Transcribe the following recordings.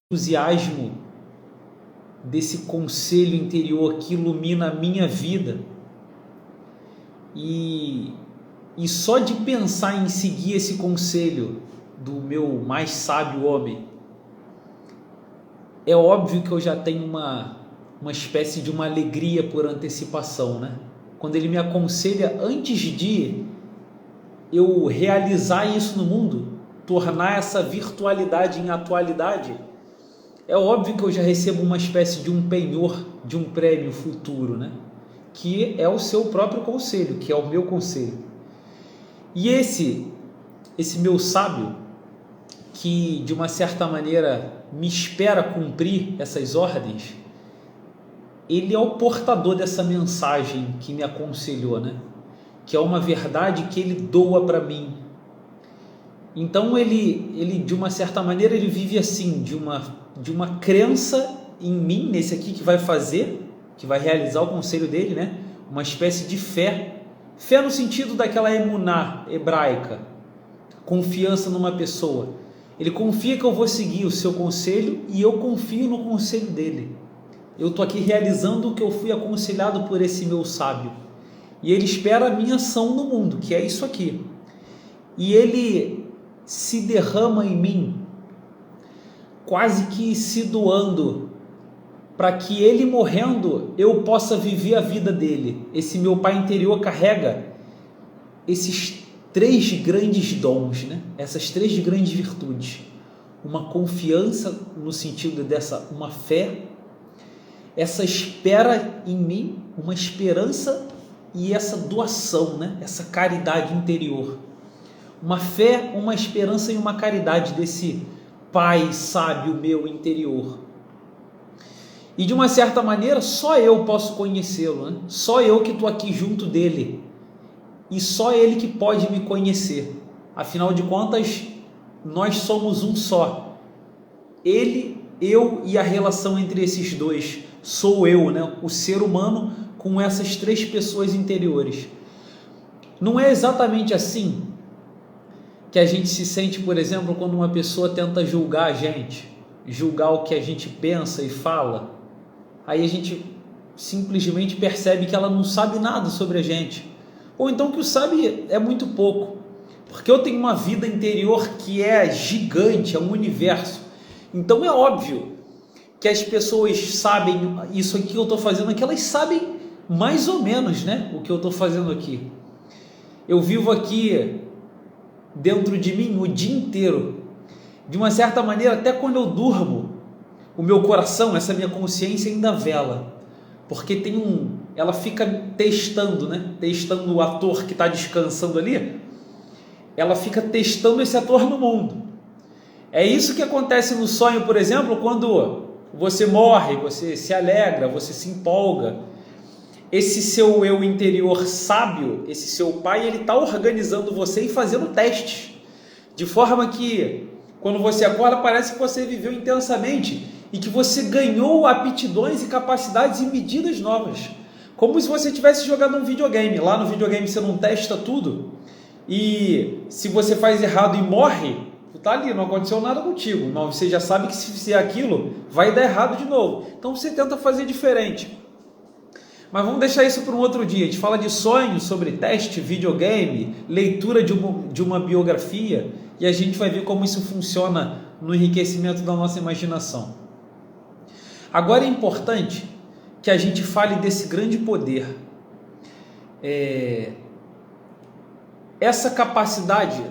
entusiasmo desse conselho interior que ilumina a minha vida. E só de pensar em seguir esse conselho do meu mais sábio homem, é óbvio que eu já tenho uma espécie de uma alegria por antecipação, né? Quando ele me aconselha antes de eu realizar isso no mundo, tornar essa virtualidade em atualidade, é óbvio que eu já recebo uma espécie de um penhor, de um prêmio futuro, né? Que é o seu próprio conselho, que é o meu conselho. E esse meu sábio, que de uma certa maneira me espera cumprir essas ordens, ele é o portador dessa mensagem que me aconselhou, né? Que é uma verdade que ele doa para mim. Então ele de uma certa maneira ele vive assim, de uma crença em mim, nesse aqui que vai fazer, que vai realizar o conselho dele, né? Uma espécie de fé no sentido daquela emuná hebraica, confiança numa pessoa. Ele confia que eu vou seguir o seu conselho e eu confio no conselho dele. Eu estou aqui realizando o que eu fui aconselhado por esse meu sábio. E ele espera a minha ação no mundo, que é isso aqui. E ele se derrama em mim, quase que se doando, para que ele morrendo eu possa viver a vida dele. Esse meu pai interior carrega esses 3 grandes dons, né? Essas 3 grandes virtudes: uma confiança no sentido dessa, uma fé, essa espera em mim, uma esperança, e essa doação, né? Essa caridade interior. Uma fé, uma esperança e uma caridade desse pai sábio meu interior. E de uma certa maneira só eu posso conhecê-lo, né? Só eu que estou aqui junto dele. E só ele que pode me conhecer. Afinal de contas, nós somos um só. Ele, eu e a relação entre esses dois. Sou eu, né? O ser humano com essas 3 pessoas interiores. Não é exatamente assim que a gente se sente, por exemplo, quando uma pessoa tenta julgar a gente, julgar o que a gente pensa e fala. Aí a gente simplesmente percebe que ela não sabe nada sobre a gente, ou então que o sabe é muito pouco, porque eu tenho uma vida interior que é gigante, é um universo. Então é óbvio que as pessoas sabem isso aqui que eu estou fazendo aqui, elas sabem mais ou menos, né, o que eu estou fazendo aqui. Eu vivo aqui dentro de mim o dia inteiro. De uma certa maneira, até quando eu durmo, o meu coração, essa minha consciência ainda vela, porque ela fica testando, né? Testando o ator que está descansando ali, ela fica testando esse ator no mundo. É isso que acontece no sonho, por exemplo, quando você morre, você se alegra, você se empolga. Esse seu eu interior sábio, esse seu pai, ele está organizando você e fazendo testes, de forma que quando você acorda parece que você viveu intensamente e que você ganhou aptidões e capacidades e medidas novas, como se você tivesse jogado um videogame. Lá no videogame você não testa tudo, e se você faz errado e morre, tu tá ali, não aconteceu nada contigo, mas você já sabe que se fizer aquilo vai dar errado de novo, então você tenta fazer diferente. Mas vamos deixar isso para um outro dia. A gente fala de sonhos, sobre teste, videogame, leitura de uma biografia, e a gente vai ver como isso funciona no enriquecimento da nossa imaginação. Agora é importante que a gente fale desse grande poder. Essa capacidade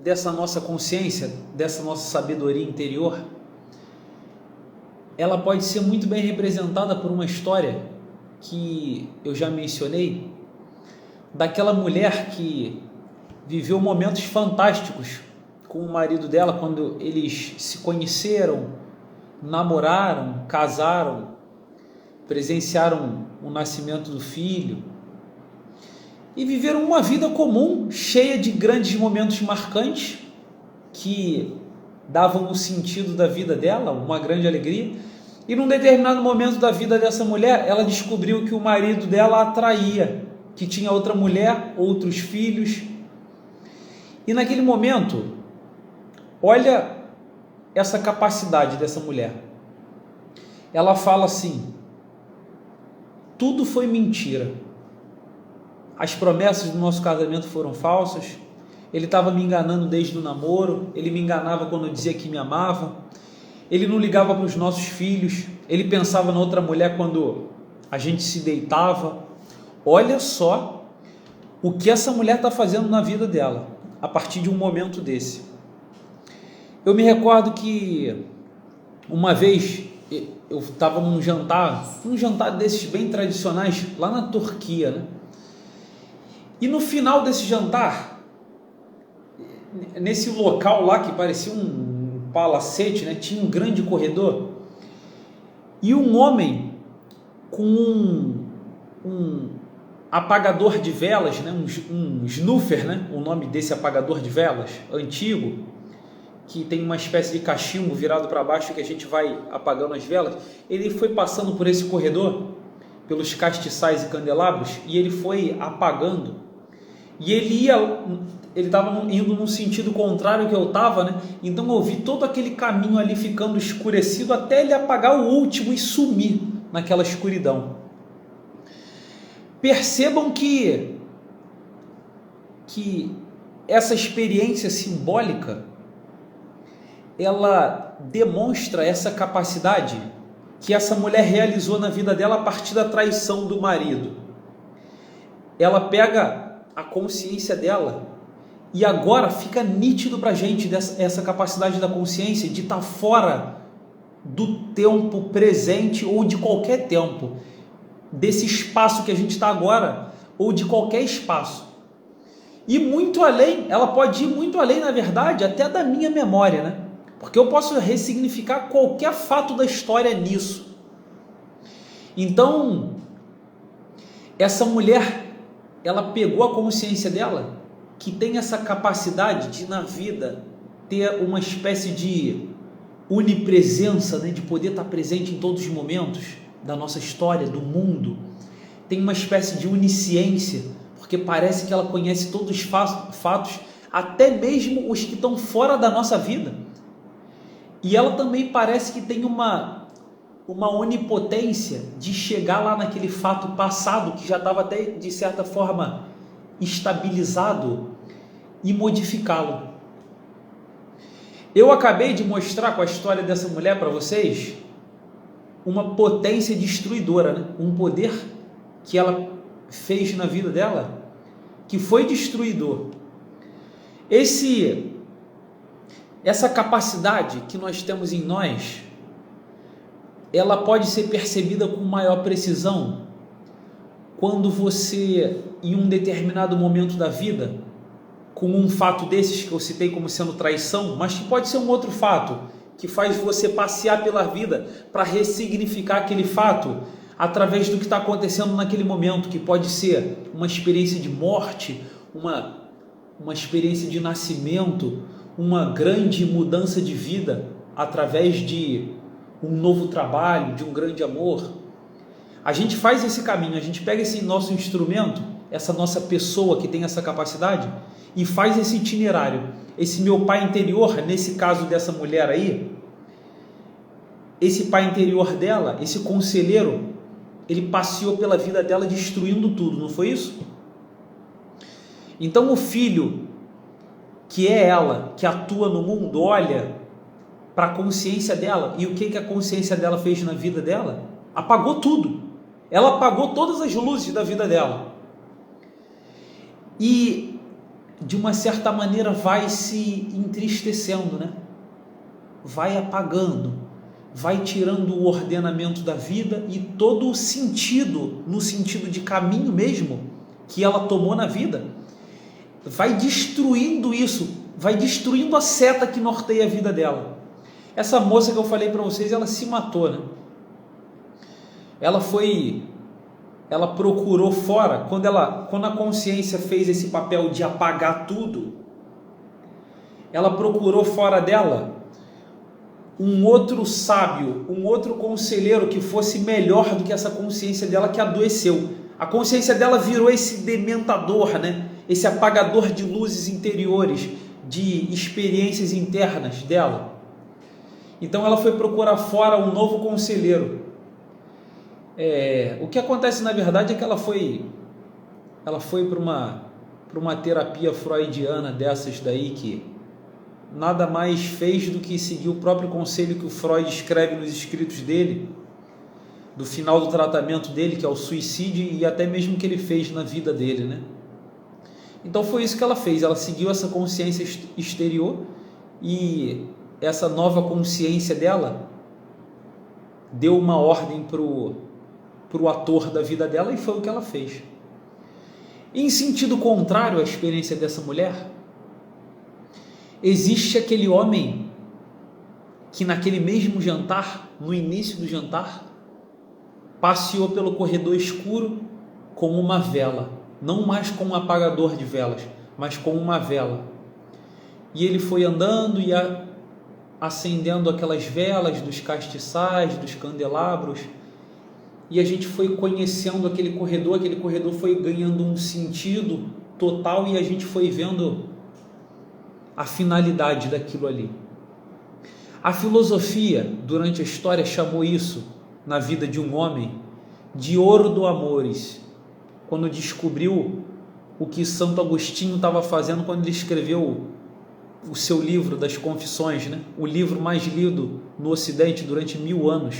dessa nossa consciência, dessa nossa sabedoria interior, ela pode ser muito bem representada por uma história que eu já mencionei, daquela mulher que viveu momentos fantásticos com o marido dela, quando eles se conheceram, namoraram, casaram, presenciaram o nascimento do filho e viveram uma vida comum, cheia de grandes momentos marcantes que davam o sentido da vida dela, uma grande alegria. E num determinado momento da vida dessa mulher, ela descobriu que o marido dela a traía, que tinha outra mulher, outros filhos. E naquele momento, olha essa capacidade dessa mulher. Ela fala assim: tudo foi mentira. As promessas do nosso casamento foram falsas. Ele estava me enganando desde o namoro. Ele me enganava quando eu dizia que me amava. Ele não ligava para os nossos filhos. Ele pensava na outra mulher quando a gente se deitava. Olha só o que essa mulher está fazendo na vida dela a partir de um momento desse. Eu me recordo que uma vez eu estava num jantar desses bem tradicionais lá na Turquia, né? E no final desse jantar, nesse local lá que parecia um palacete, né? Tinha um grande corredor e um homem com um apagador de velas, né? um snuffer, né? O nome desse apagador de velas antigo, que tem uma espécie de cachimbo virado para baixo que a gente vai apagando as velas. Ele foi passando por esse corredor, pelos castiçais e candelabros, e ele foi apagando. E ele estava indo num sentido contrário que eu estava, né? Então eu vi todo aquele caminho ali ficando escurecido até ele apagar o último e sumir naquela escuridão. Percebam que essa experiência simbólica, ela demonstra essa capacidade que essa mulher realizou na vida dela a partir da traição do marido. Ela pega a consciência dela e agora fica nítido para a gente essa capacidade da consciência de estar fora do tempo presente ou de qualquer tempo, desse espaço que a gente está agora ou de qualquer espaço. E muito além, ela pode ir muito além, na verdade, até da minha memória, né? Porque eu posso ressignificar qualquer fato da história nisso. Então, essa mulher, ela pegou a consciência dela, que tem essa capacidade de, na vida, ter uma espécie de onipresença, né? De poder estar presente em todos os momentos da nossa história, do mundo. Tem uma espécie de onisciência, porque parece que ela conhece todos os fatos, até mesmo os que estão fora da nossa vida. E ela também parece que tem uma onipotência de chegar lá naquele fato passado que já estava até de certa forma estabilizado e modificá-lo. Eu acabei de mostrar com a história dessa mulher para vocês uma potência destruidora, né? Um poder que ela fez na vida dela que foi destruidor. Essa capacidade que nós temos em nós, ela pode ser percebida com maior precisão quando você, em um determinado momento da vida, com um fato desses que eu citei como sendo traição, mas que pode ser um outro fato, que faz você passear pela vida para ressignificar aquele fato através do que está acontecendo naquele momento, que pode ser uma experiência de morte, uma experiência de nascimento, uma grande mudança de vida através de um novo trabalho, de um grande amor. A gente faz esse caminho, a gente pega esse nosso instrumento, essa nossa pessoa que tem essa capacidade, e faz esse itinerário. Esse meu pai interior, nesse caso dessa mulher aí, esse pai interior dela, esse conselheiro, ele passeou pela vida dela destruindo tudo, não foi isso? Então o filho, que é ela, que atua no mundo, olha para a consciência dela, e o que a consciência dela fez na vida dela? Apagou tudo. Ela apagou todas as luzes da vida dela. E, de uma certa maneira, vai se entristecendo, né? Vai apagando, vai tirando o ordenamento da vida e todo o sentido, no sentido de caminho mesmo, que ela tomou na vida, vai destruindo isso, vai destruindo a seta que norteia a vida dela. Essa moça que eu falei para vocês, ela se matou, né? Ela procurou fora, quando a consciência fez esse papel de apagar tudo, ela procurou fora dela um outro sábio, um outro conselheiro que fosse melhor do que essa consciência dela que adoeceu. A consciência dela virou esse dementador, né? Esse apagador de luzes interiores, de experiências internas dela. Então ela foi procurar fora um novo conselheiro. O que acontece na verdade é que ela foi para uma terapia freudiana dessas daí, que nada mais fez do que seguir o próprio conselho que o Freud escreve nos escritos dele, do final do tratamento dele, que é o suicídio, e até mesmo que ele fez na vida dele, né? Então foi isso que ela fez, ela seguiu essa consciência exterior, e essa nova consciência dela deu uma ordem pro ator da vida dela, e foi o que ela fez. Em sentido contrário à experiência dessa mulher, existe aquele homem que naquele mesmo jantar, no início do jantar, passeou pelo corredor escuro com uma vela, não mais com um apagador de velas, mas com uma vela. E ele foi andando e acendendo aquelas velas dos castiçais, dos candelabros, e a gente foi conhecendo aquele corredor foi ganhando um sentido total, e a gente foi vendo a finalidade daquilo ali. A filosofia, durante a história, chamou isso, na vida de um homem, de ouro do amores, quando descobriu o que Santo Agostinho estava fazendo quando ele escreveu o seu livro das Confissões, né? O livro mais lido no Ocidente durante 1000 anos,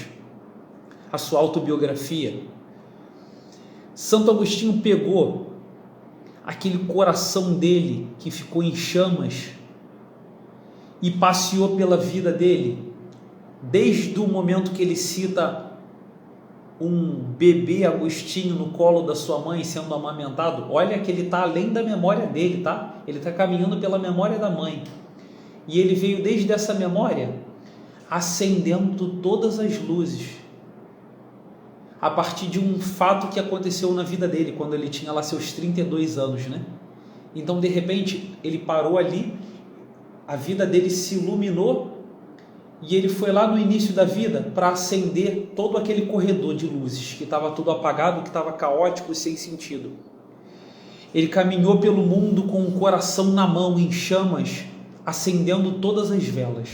a sua autobiografia. Santo Agostinho pegou aquele coração dele que ficou em chamas e passeou pela vida dele, desde o momento que ele cita um bebê Agostinho no colo da sua mãe sendo amamentado. Olha que ele está além da memória dele, tá? Ele está caminhando pela memória da mãe, e ele veio desde essa memória acendendo todas as luzes a partir de um fato que aconteceu na vida dele quando ele tinha lá seus 32 anos, né? Então de repente ele parou ali, a vida dele se iluminou, e ele foi lá no início da vida para acender todo aquele corredor de luzes que estava tudo apagado, que estava caótico, sem sentido. Ele caminhou pelo mundo com o coração na mão, em chamas, acendendo todas as velas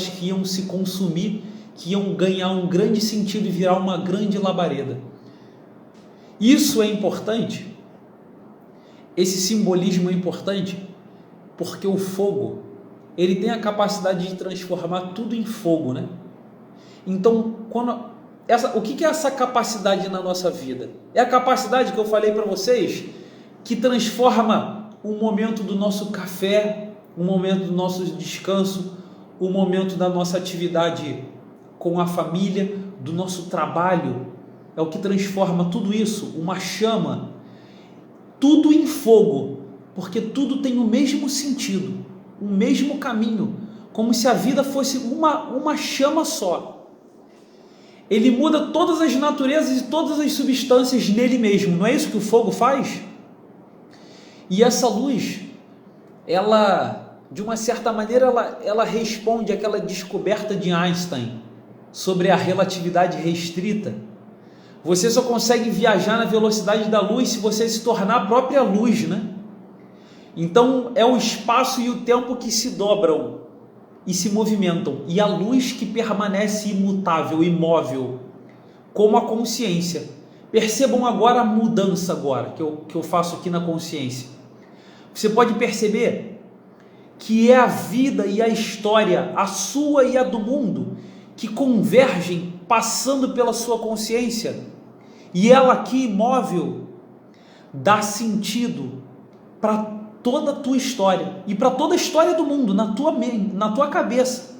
que iam se consumir, que iam ganhar um grande sentido e virar uma grande labareda. Isso é importante, esse simbolismo é importante, porque o fogo, ele tem a capacidade de transformar tudo em fogo, né? Então, o que é essa capacidade na nossa vida? É a capacidade que eu falei para vocês, que transforma o momento do nosso café, o momento do nosso descanso, o momento da nossa atividade com a família, do nosso trabalho. É o que transforma tudo isso, uma chama, tudo em fogo, porque tudo tem o mesmo sentido, o mesmo caminho, como se a vida fosse uma chama só. Ele muda todas as naturezas e todas as substâncias nele mesmo. Não é isso que o fogo faz? E essa luz, ela, de uma certa maneira, ela responde àquela descoberta de Einstein sobre a relatividade restrita. Você só consegue viajar na velocidade da luz se você se tornar a própria luz, né? Então é o espaço e o tempo que se dobram e se movimentam, e a luz que permanece imutável, imóvel, como a consciência. Percebam agora a mudança agora que eu faço aqui na consciência. Você pode perceber que é a vida e a história, a sua e a do mundo, que convergem passando pela sua consciência, e ela aqui imóvel dá sentido para toda a tua história e para toda a história do mundo na tua cabeça.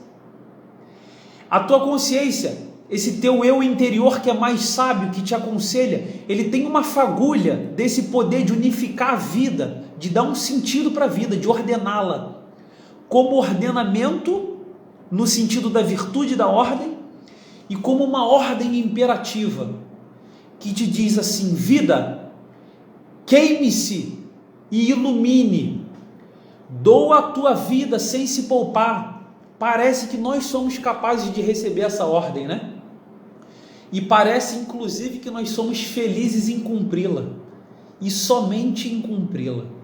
A tua consciência, esse teu eu interior que é mais sábio, que te aconselha, ele tem uma fagulha desse poder de unificar a vida, de dar um sentido para a vida, de ordená-la, como ordenamento no sentido da virtude da ordem, e como uma ordem imperativa que te diz assim: vida, queime-se e ilumine, doa a tua vida sem se poupar. Parece que nós somos capazes de receber essa ordem, né? E parece inclusive que nós somos felizes em cumpri-la, e somente em cumpri-la.